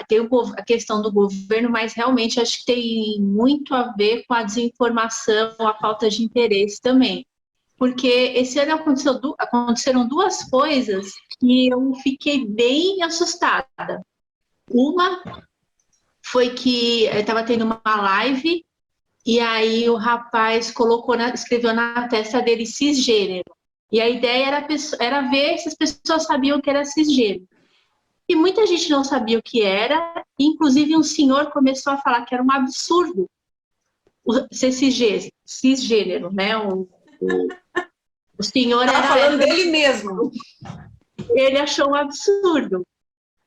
tem a questão do governo, mas realmente acho que tem muito a ver com a desinformação, a falta de interesse também. Porque esse ano aconteceram duas coisas que eu fiquei bem assustada. Uma foi que estava tendo uma live e aí o rapaz escreveu na testa dele cisgênero. E a ideia era ver se as pessoas sabiam que era cisgênero. E muita gente não sabia o que era, inclusive um senhor começou a falar que era um absurdo ser cisgênero, né? O senhor Estava falando dele mesmo. Ele achou um absurdo.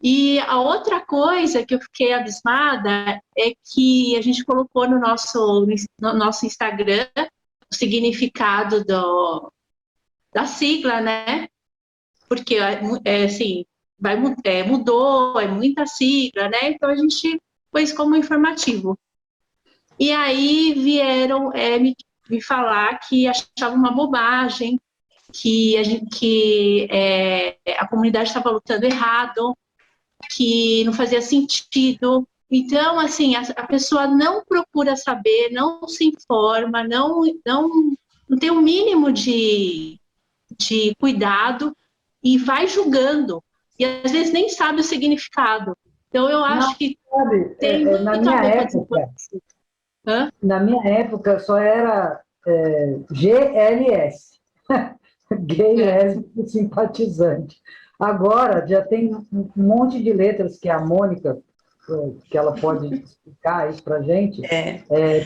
E a outra coisa que eu fiquei abismada é que a gente colocou no nosso Instagram o significado da sigla, né? Porque, assim, mudou, é muita sigla, né? Então a gente pôs como informativo. E aí vieram me falar que achavam uma bobagem, que a comunidade estava lutando errado, que não fazia sentido. Então, assim, a pessoa não procura saber, não se informa, não tem o mínimo de cuidado e vai julgando. E às vezes nem sabe o significado. Então, eu acho Não, que sabe, tem na muito a minha ver com a época, desinformação. Hã? na minha época só era GLS, gay, lésbico e simpatizante. Agora já tem um monte de letras que a Mônica, que ela pode explicar isso para a gente,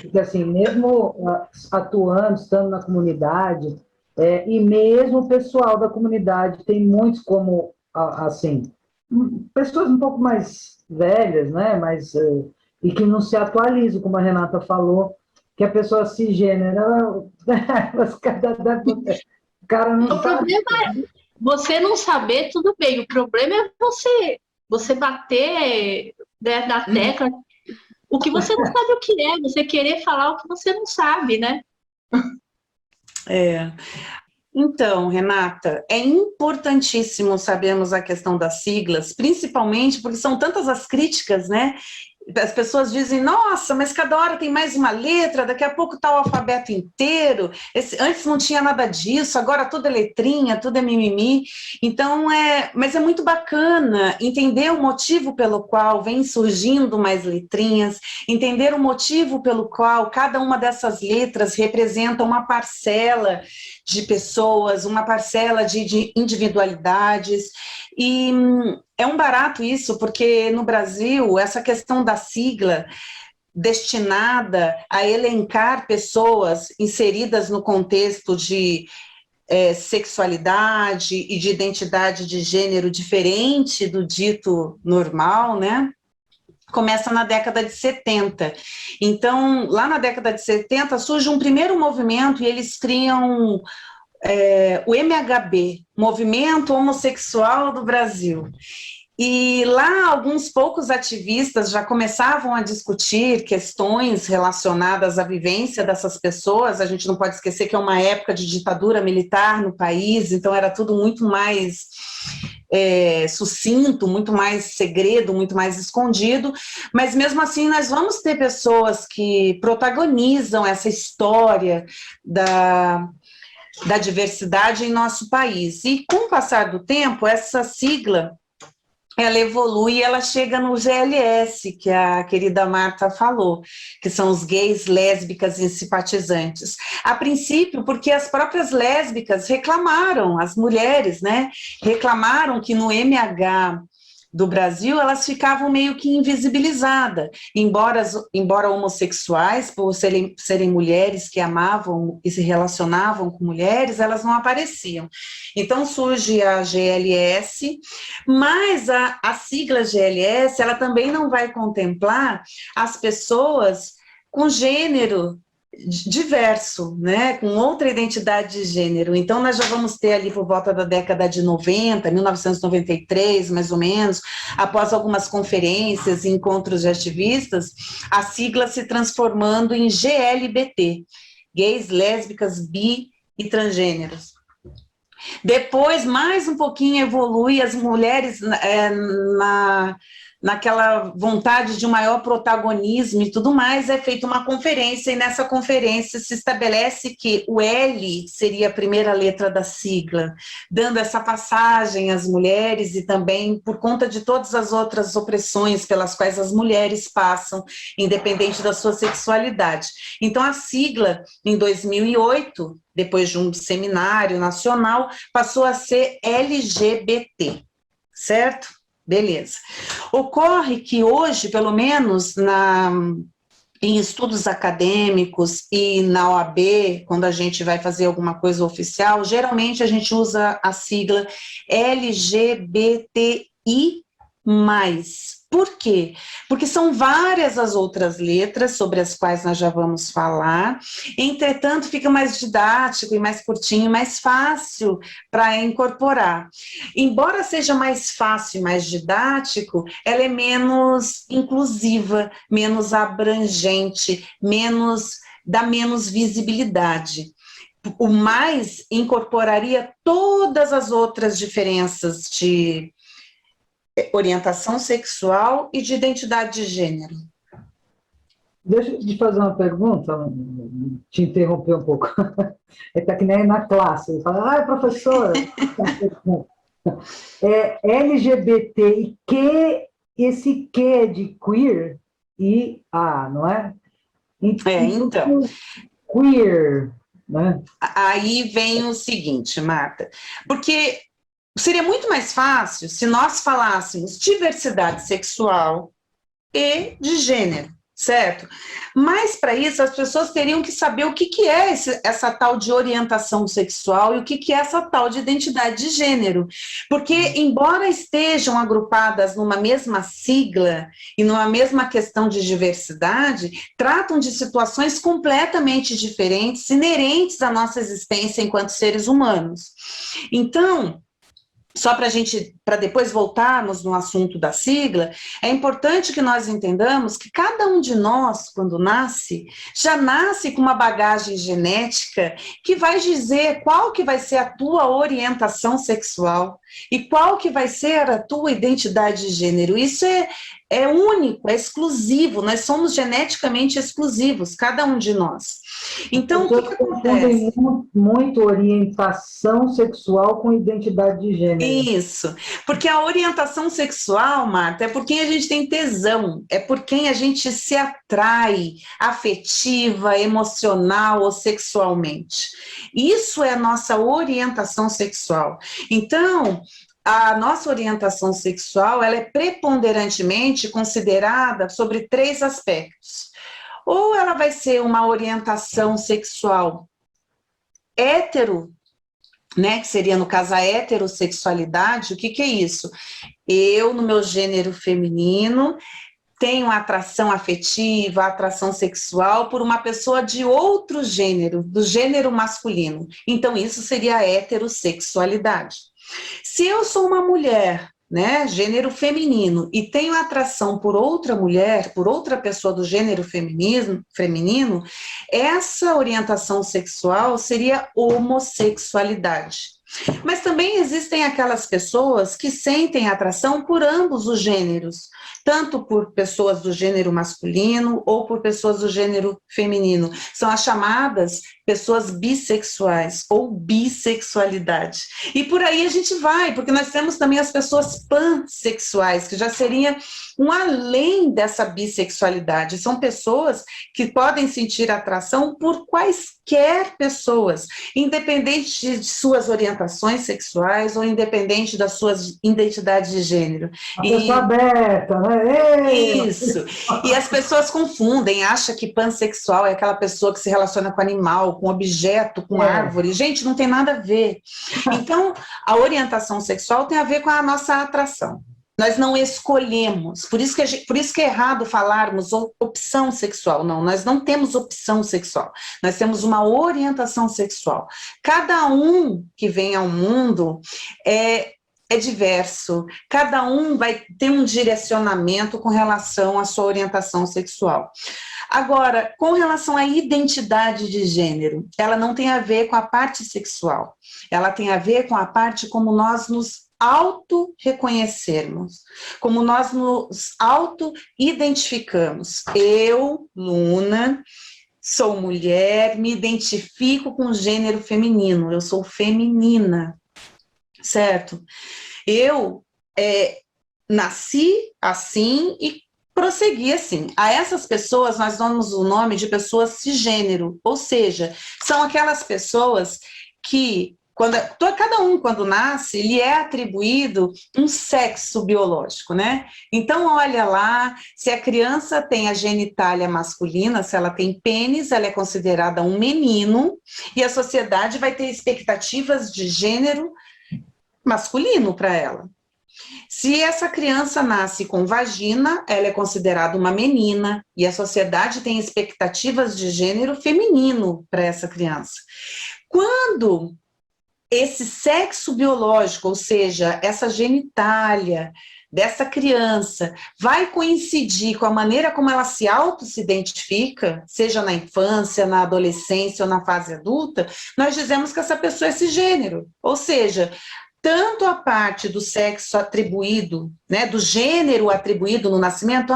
porque assim, mesmo atuando, estando na comunidade, e mesmo o pessoal da comunidade, tem muitos como, assim, pessoas um pouco mais velhas, né, mas, e que não se atualizam, como a Renata falou, que a pessoa cisgênera, o cara não O sabe. problema é você não saber, tudo bem. O problema é você bater, né, na tecla o que você não sabe o que é, você querer falar o que você não sabe, né? Então, Renata, é importantíssimo sabermos a questão das siglas, principalmente porque são tantas as críticas, né? As pessoas dizem, nossa, mas cada hora tem mais uma letra, daqui a pouco está o alfabeto inteiro, antes não tinha nada disso, agora tudo é letrinha, tudo é mimimi. Então, mas é muito bacana entender o motivo pelo qual vem surgindo mais letrinhas, entender o motivo pelo qual cada uma dessas letras representa uma parcela de pessoas, uma parcela de individualidades, e é um barato isso, porque no Brasil, essa questão da sigla destinada a elencar pessoas inseridas no contexto de sexualidade e de identidade de gênero diferente do dito normal, né? Começa na década de 70. Então, lá na década de 70, surge um primeiro movimento e eles criam o MHB, Movimento Homossexual do Brasil. E lá alguns poucos ativistas já começavam a discutir questões relacionadas à vivência dessas pessoas. A gente não pode esquecer que é uma época de ditadura militar no país, então era tudo muito mais sucinto, muito mais segredo, muito mais escondido, mas mesmo assim nós vamos ter pessoas que protagonizam essa história da diversidade em nosso país. E com o passar do tempo, essa sigla ela evolui e ela chega no GLS, que a querida Marta falou, que são os gays, lésbicas e simpatizantes. A princípio, porque as próprias lésbicas reclamaram, as mulheres, né, reclamaram que no MH do Brasil, elas ficavam meio que invisibilizadas, embora homossexuais, por serem mulheres que amavam e se relacionavam com mulheres, elas não apareciam. Então surge a GLS, mas a sigla GLS, ela também não vai contemplar as pessoas com gênero diverso, né, com outra identidade de gênero. Então, nós já vamos ter ali por volta da década de 90, 1993, mais ou menos, após algumas conferências e encontros de ativistas, a sigla se transformando em GLBT, gays, lésbicas, bi e transgêneros. Depois, mais um pouquinho, evolui as mulheres naquela vontade de um maior protagonismo e tudo mais, é feita uma conferência, e nessa conferência se estabelece que o L seria a primeira letra da sigla, dando essa passagem às mulheres e também por conta de todas as outras opressões pelas quais as mulheres passam, independente da sua sexualidade. Então, a sigla, em 2008, depois de um seminário nacional, passou a ser LGBT, certo? Beleza. Ocorre que hoje, pelo menos em estudos acadêmicos e na OAB, quando a gente vai fazer alguma coisa oficial, geralmente a gente usa a sigla LGBTI+. Por quê? Porque são várias as outras letras sobre as quais nós já vamos falar, entretanto fica mais didático e mais curtinho, mais fácil para incorporar. Embora seja mais fácil e mais didático, ela é menos inclusiva, menos abrangente, dá menos visibilidade. O mais incorporaria todas as outras diferenças de orientação sexual e de identidade de gênero. Deixa eu te fazer uma pergunta, te interromper um pouco. É que nem na classe, ele fala, professora, LGBT e que, esse que é de queer e não é? Então. Queer, né? Aí vem o seguinte, Marta, porque seria muito mais fácil se nós falássemos diversidade sexual e de gênero, certo? Mas, para isso, as pessoas teriam que saber o que é essa tal de orientação sexual e o que é essa tal de identidade de gênero. Porque, embora estejam agrupadas numa mesma sigla e numa mesma questão de diversidade, tratam de situações completamente diferentes, inerentes à nossa existência enquanto seres humanos. Então, só para depois voltarmos no assunto da sigla, é importante que nós entendamos que cada um de nós, quando nasce, já nasce com uma bagagem genética que vai dizer qual que vai ser a tua orientação sexual e qual que vai ser a tua identidade de gênero. Isso é único, é exclusivo, nós somos geneticamente exclusivos, cada um de nós. Então, o que acontece? Muito orientação sexual com identidade de gênero. Isso, porque a orientação sexual, Marta, é por quem a gente tem tesão, é por quem a gente se atrai afetiva, emocional ou sexualmente. Isso é a nossa orientação sexual. Então, a nossa orientação sexual, ela é preponderantemente considerada sobre 3 aspectos. Ou ela vai ser uma orientação sexual hétero, né, que seria, no caso, a heterossexualidade. O que é isso? Eu, no meu gênero feminino, tenho atração afetiva, atração sexual por uma pessoa de outro gênero, do gênero masculino. Então, isso seria a heterossexualidade. Se eu sou uma mulher, né, gênero feminino, e tenho atração por outra mulher, por outra pessoa do gênero feminino, essa orientação sexual seria homossexualidade. Mas também existem aquelas pessoas que sentem atração por ambos os gêneros, tanto por pessoas do gênero masculino ou por pessoas do gênero feminino. São as chamadas pessoas bissexuais ou bissexualidade. E por aí a gente vai, porque nós temos também as pessoas pansexuais, que já seria um além dessa bissexualidade. São pessoas que podem sentir atração por quaisquer pessoas, independente de suas orientações sexuais ou independente das suas identidades de gênero. A pessoa aberta, né? Isso. E as pessoas confundem, acham que pansexual é aquela pessoa que se relaciona com animal, com objeto, com árvore. Gente, não tem nada a ver. Então, a orientação sexual tem a ver com a nossa atração. Nós não escolhemos, por isso que é errado falarmos opção sexual. Não, nós não temos opção sexual, nós temos uma orientação sexual. Cada um que vem ao mundo é diverso, cada um vai ter um direcionamento com relação à sua orientação sexual. Agora, com relação à identidade de gênero, ela não tem a ver com a parte sexual, ela tem a ver com a parte como nós nos auto-reconhecermos, como nós nos auto-identificamos. Eu, Luna, sou mulher, me identifico com o gênero feminino, eu sou feminina. Certo? Eu nasci assim e prossegui assim. A essas pessoas nós damos o nome de pessoas cisgênero, ou seja, são aquelas pessoas que, cada um quando nasce, lhe é atribuído um sexo biológico, né? Então, olha lá, se a criança tem a genitália masculina, se ela tem pênis, ela é considerada um menino, e a sociedade vai ter expectativas de gênero masculino para ela. Se essa criança nasce com vagina, ela é considerada uma menina, e a sociedade tem expectativas de gênero feminino para essa criança. Quando esse sexo biológico, ou seja, essa genitália dessa criança vai coincidir com a maneira como ela se auto-se-identifica, seja na infância, na adolescência ou na fase adulta, nós dizemos que essa pessoa é cisgênero, ou seja, tanto a parte do sexo atribuído, né, do gênero atribuído no nascimento,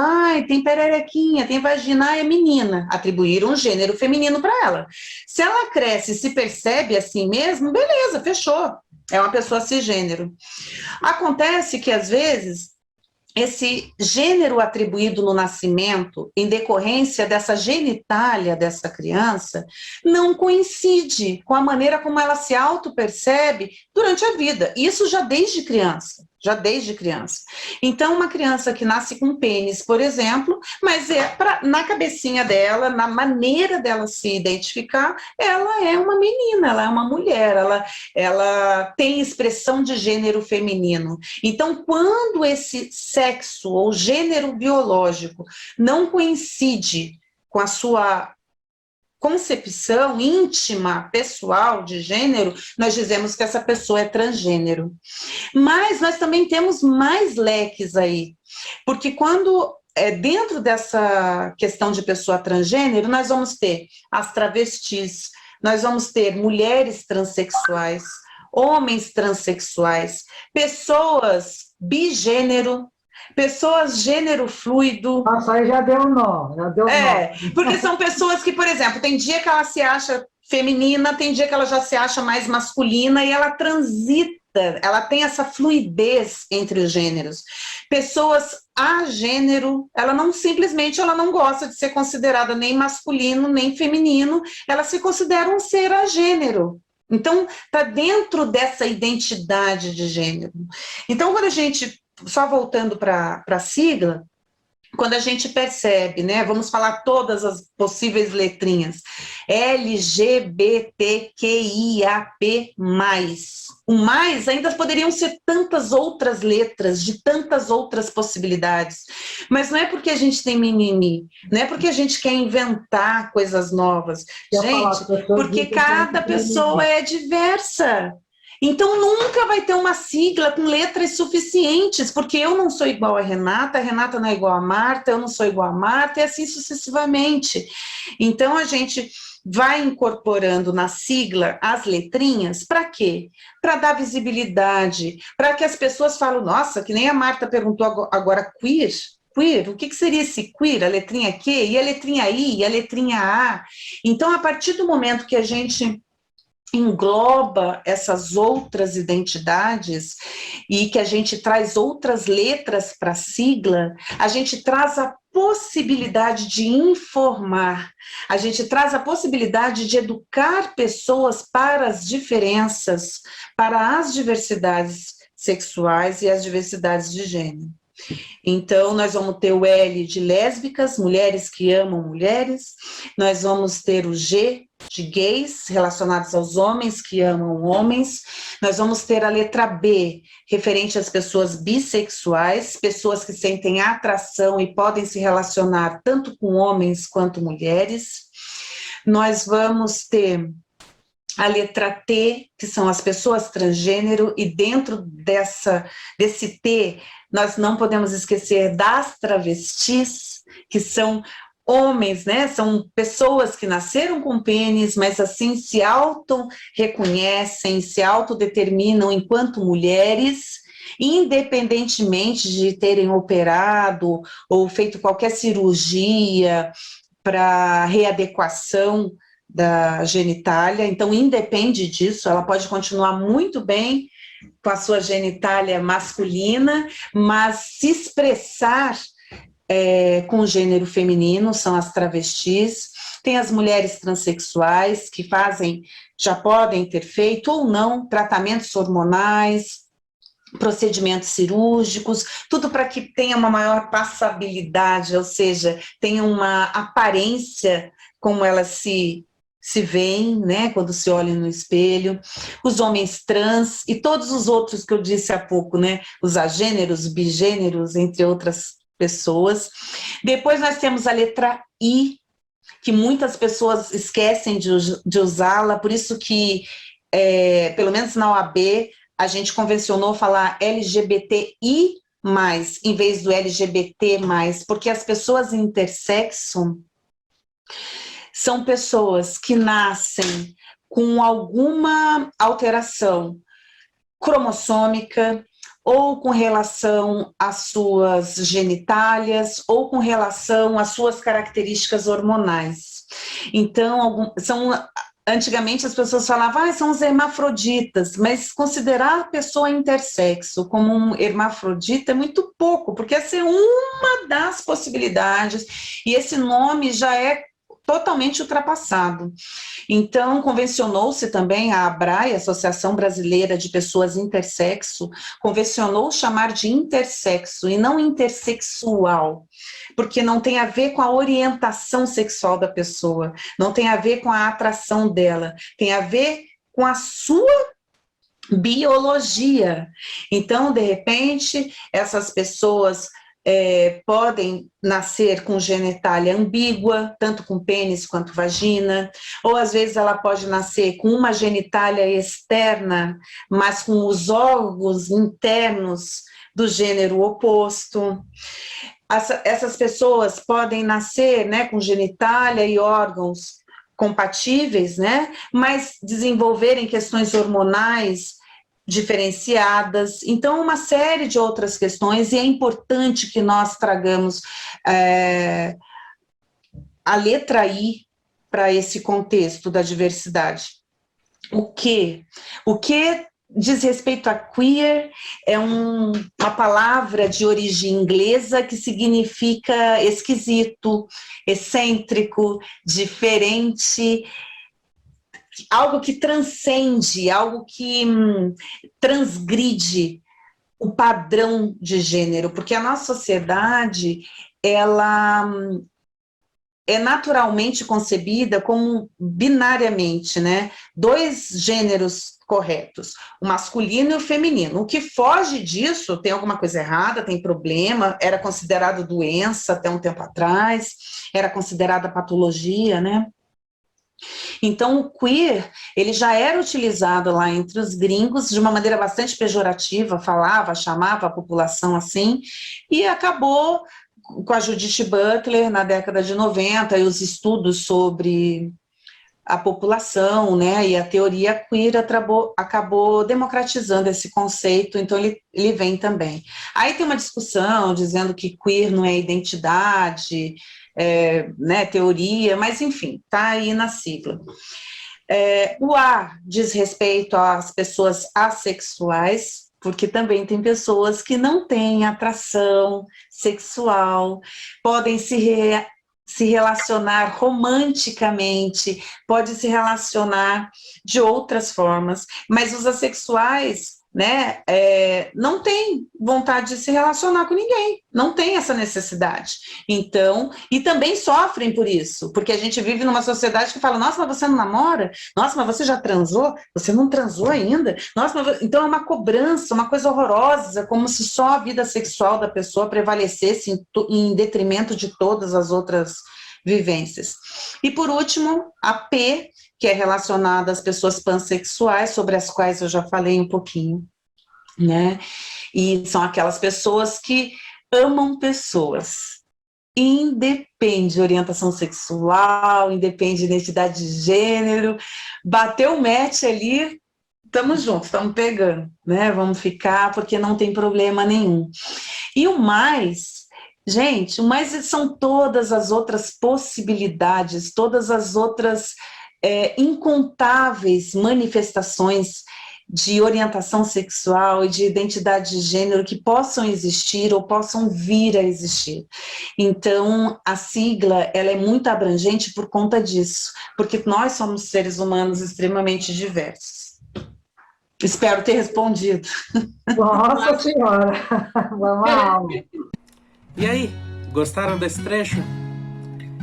tem pererequinha, tem vagina, é menina, atribuíram um gênero feminino para ela. Se ela cresce e se percebe assim mesmo, beleza, fechou, é uma pessoa cisgênero. Acontece que, às vezes, esse gênero atribuído no nascimento, em decorrência dessa genitália dessa criança, não coincide com a maneira como ela se auto-percebe durante a vida. Isso já desde criança. Então, uma criança que nasce com pênis, por exemplo, mas na cabecinha dela, na maneira dela se identificar, ela é uma menina, ela é uma mulher, ela tem expressão de gênero feminino. Então, quando esse sexo ou gênero biológico não coincide com a sua concepção íntima, pessoal de gênero, nós dizemos que essa pessoa é transgênero. Mas nós também temos mais leques aí, porque quando dentro dessa questão de pessoa transgênero, nós vamos ter as travestis, nós vamos ter mulheres transexuais, homens transexuais, pessoas bigênero, pessoas gênero fluido. Nossa, aí já deu um nó, Porque são pessoas que, por exemplo, tem dia que ela se acha feminina, tem dia que ela já se acha mais masculina e ela transita, ela tem essa fluidez entre os gêneros. Pessoas agênero, ela não gosta de ser considerada nem masculino, nem feminino, ela se considera um ser agênero. Então, está dentro dessa identidade de gênero. Então, quando a gente, só voltando para a sigla, quando a gente percebe, né, vamos falar todas as possíveis letrinhas, LGBTQIAP+. O mais ainda poderiam ser tantas outras letras, de tantas outras possibilidades, mas não é porque a gente tem mimimi, não é porque a gente quer inventar coisas novas, gente, porque cada pessoa é diversa. Então, nunca vai ter uma sigla com letras suficientes, porque eu não sou igual a Renata não é igual a Marta, eu não sou igual a Marta, e assim sucessivamente. Então, a gente vai incorporando na sigla as letrinhas, para quê? Para dar visibilidade, para que as pessoas falem, nossa, que nem a Marta perguntou agora, queer? Queer, o que seria esse queer? A letrinha Q, e a letrinha I, e a letrinha A. Então, a partir do momento que a gente engloba essas outras identidades e que a gente traz outras letras para a sigla, a gente traz a possibilidade de informar, a gente traz a possibilidade de educar pessoas para as diferenças, para as diversidades sexuais e as diversidades de gênero. Então, nós vamos ter o L de lésbicas, mulheres que amam mulheres, nós vamos ter o G de gays, relacionados aos homens que amam homens, nós vamos ter a letra B, referente às pessoas bissexuais, pessoas que sentem atração e podem se relacionar tanto com homens quanto mulheres, nós vamos ter a letra T, que são as pessoas transgênero, e dentro desse T, nós não podemos esquecer das travestis, que são homens, né? São pessoas que nasceram com pênis, mas assim se auto-reconhecem, se autodeterminam enquanto mulheres, independentemente de terem operado ou feito qualquer cirurgia para readequação da genitália, então independe disso, ela pode continuar muito bem com a sua genitália masculina, mas se expressar com o gênero feminino, são as travestis. Tem as mulheres transexuais que já podem ter feito ou não tratamentos hormonais, procedimentos cirúrgicos, tudo para que tenha uma maior passabilidade, ou seja, tenha uma aparência como elas se veem, né, quando se olham no espelho, os homens trans e todos os outros que eu disse há pouco, né, os agêneros, bigêneros, entre outras pessoas. Depois nós temos a letra I, que muitas pessoas esquecem de usá-la, por isso que, pelo menos na OAB, a gente convencionou falar LGBTI+, em vez do LGBT+, porque as pessoas intersexo são pessoas que nascem com alguma alteração cromossômica, ou com relação às suas genitálias, ou com relação às suas características hormonais. Então, antigamente as pessoas falavam, são os hermafroditas, mas considerar a pessoa intersexo como um hermafrodita é muito pouco, porque essa é uma das possibilidades, e esse nome já é totalmente ultrapassado. Então, convencionou-se também, a ABRAE, Associação Brasileira de Pessoas Intersexo, convencionou chamar de intersexo e não intersexual, porque não tem a ver com a orientação sexual da pessoa, não tem a ver com a atração dela, tem a ver com a sua biologia. Então, de repente, essas pessoas podem nascer com genitália ambígua, tanto com pênis quanto vagina, ou às vezes ela pode nascer com uma genitália externa, mas com os órgãos internos do gênero oposto. Essas pessoas podem nascer, né, com genitália e órgãos compatíveis, né, mas desenvolverem questões hormonais diferenciadas, então uma série de outras questões, e é importante que nós tragamos a letra I para esse contexto da diversidade. O que diz respeito a queer é uma palavra de origem inglesa que significa esquisito, excêntrico, diferente, algo que transcende, algo que transgride o padrão de gênero, porque a nossa sociedade, ela é naturalmente concebida como binariamente, né? Dois gêneros corretos, o masculino e o feminino. O que foge disso tem alguma coisa errada, tem problema, era considerado doença até um tempo atrás, era considerada patologia, né? Então, o queer, ele já era utilizado lá entre os gringos de uma maneira bastante pejorativa, chamava a população assim, e acabou com a Judith Butler na década de 90, e os estudos sobre a população, né, e a teoria queer acabou democratizando esse conceito, então ele vem também. Aí tem uma discussão dizendo que queer não é identidade, né, teoria, mas enfim, está aí na sigla. O A diz respeito às pessoas assexuais, porque também tem pessoas que não têm atração sexual, podem se relacionar romanticamente, pode se relacionar de outras formas, mas os assexuais, né, não têm vontade de se relacionar com ninguém, não tem essa necessidade. Então, e também sofrem por isso, porque a gente vive numa sociedade que fala, nossa, mas você não namora? Nossa, mas você já transou? Você não transou ainda? Nossa, então é uma cobrança, uma coisa horrorosa, como se só a vida sexual da pessoa prevalecesse em detrimento de todas as outras vivências. E por último, a P, que é relacionada às pessoas pansexuais, sobre as quais eu já falei um pouquinho, né? E são aquelas pessoas que amam pessoas. Independe de orientação sexual, independe de identidade de gênero, bateu o match ali, estamos juntos, estamos pegando, né? Vamos ficar porque não tem problema nenhum. E o mais, gente, o mais são todas as outras possibilidades, todas as outras incontáveis manifestações de orientação sexual e de identidade de gênero que possam existir ou possam vir a existir. Então, a sigla, ela é muito abrangente por conta disso, porque nós somos seres humanos extremamente diversos. Espero ter respondido. Nossa Senhora! Vamos lá. E aí, gostaram desse trecho?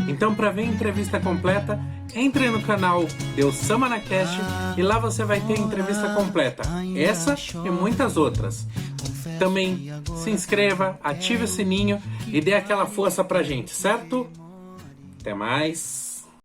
Então, para ver a entrevista completa, entre no canal Deus Samana Cast e lá você vai ter a entrevista completa, essa e muitas outras. Também se inscreva, ative o sininho e dê aquela força pra gente, certo? Até mais!